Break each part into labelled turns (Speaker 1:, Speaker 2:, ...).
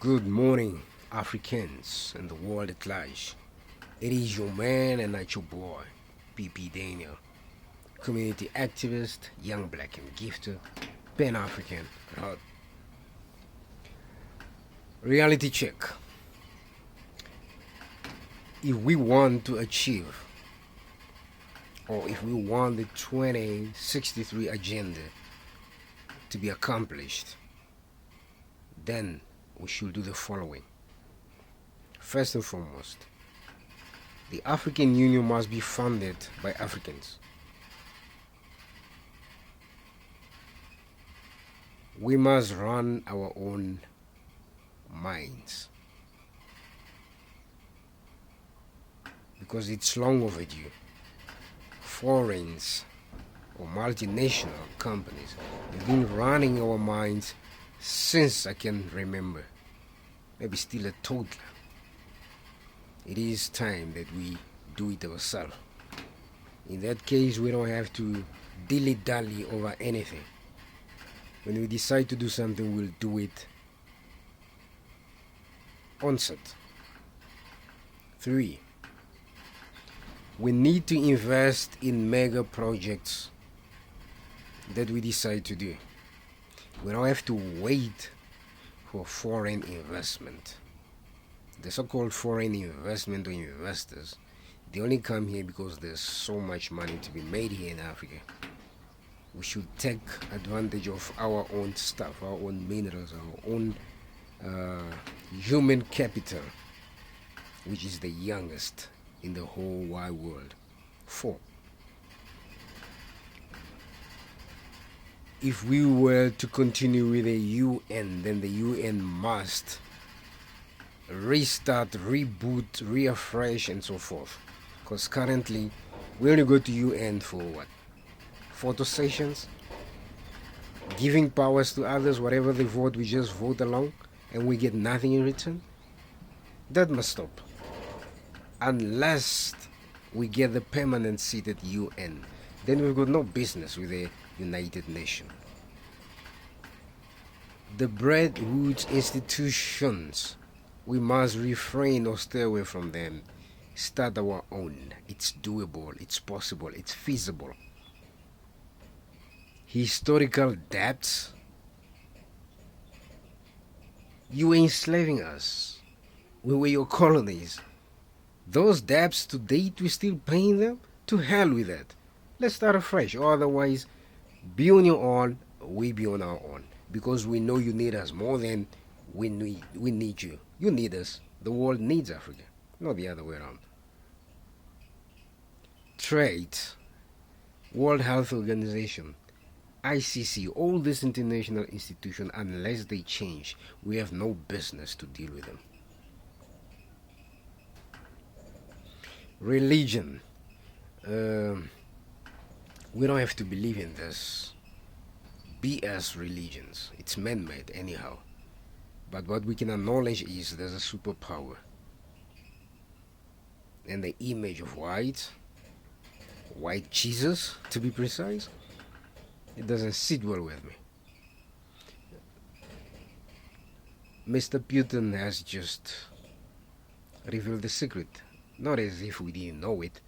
Speaker 1: Good morning, Africans and the world at large. It is your man and not your boy, PP Daniel, community activist, young black and gifted, Pan African at heart. Reality check. If we want to achieve, or if we want the 2063 agenda to be accomplished, then we should do the following. First and foremost, the African Union must be funded by Africans. We must run our own mines because it's long overdue. Foreigners or multinational companies have been running our mines since I can remember, maybe still a toddler. It is time that we do it ourselves. In that case, we don't have to dilly-dally over anything. When we decide to do something, we'll do it on set. 3. We need to invest in mega projects that we decide to do. We don't have to wait for foreign investment. The so-called foreign investment or investors, they only come here because there's so much money to be made here in Africa. We should take advantage of our own stuff, our own minerals, our own human capital, which is the youngest in the whole wide world. 4. If we were to continue with the UN, then the UN must restart, reboot, refresh, and so forth. Because currently, we only go to UN for what? Photo sessions? Giving powers to others, whatever they vote, we just vote along, and we get nothing in return? That must stop. Unless we get the permanent seat at UN, then we've got no business with the United Nations. The Bretton Woods institutions, we must refrain or stay away from them. Start our own. It's doable, it's possible, it's feasible. Historical debts, you were enslaving us. We were your colonies. Those debts to date, we're still paying them? To hell with that. Let's start afresh, or otherwise, be on your own, we be on our own. Because we know you need us more than we need you. You need us. The world needs Africa, not the other way around. Trade, World Health Organization, ICC, all these international institutions, unless they change, we have no business to deal with them. Religion. We don't have to believe in this BS religions. It's man-made anyhow. But what we can acknowledge is there's a superpower. And the image of white Jesus to be precise, it doesn't sit well with me. Mr. Putin has just revealed the secret. Not as if we didn't know it,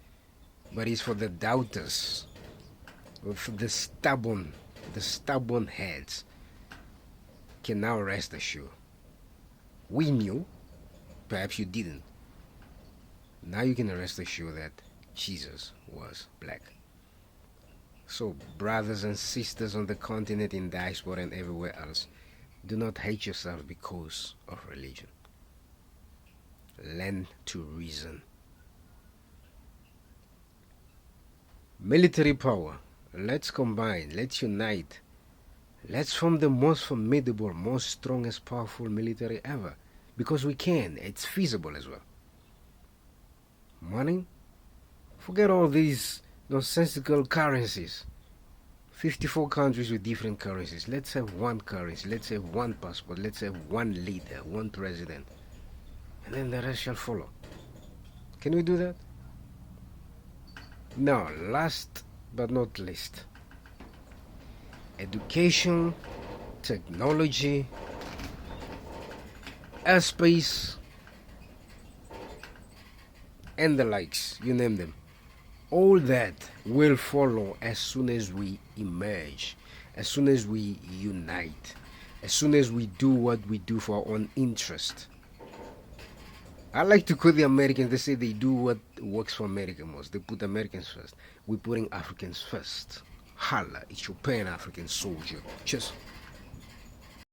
Speaker 1: but it's for the doubters, for the stubborn heads can now rest assured. We knew, perhaps you didn't. Now you can rest assured that Jesus was black. So, brothers and sisters on the continent, in diaspora and everywhere else, do not hate yourself because of religion. Learn to reason. Military power. Let's combine, let's unite. Let's form the most formidable, most strongest, powerful military ever. Because we can, it's feasible as well. Money? Forget all these nonsensical currencies. 54 countries with different currencies. Let's have one currency, let's have one passport, let's have one leader, one president. And then the rest shall follow. Can we do that? Now, last but not least, education, technology, airspace, and the likes, you name them. All that will follow as soon as we emerge, as soon as we unite, as soon as we do what we do for our own interest. I like to quote the Americans. They say they do what works for America most. They put Americans first. We're putting Africans first. Holla, it's your Pan-African soldier. Cheers.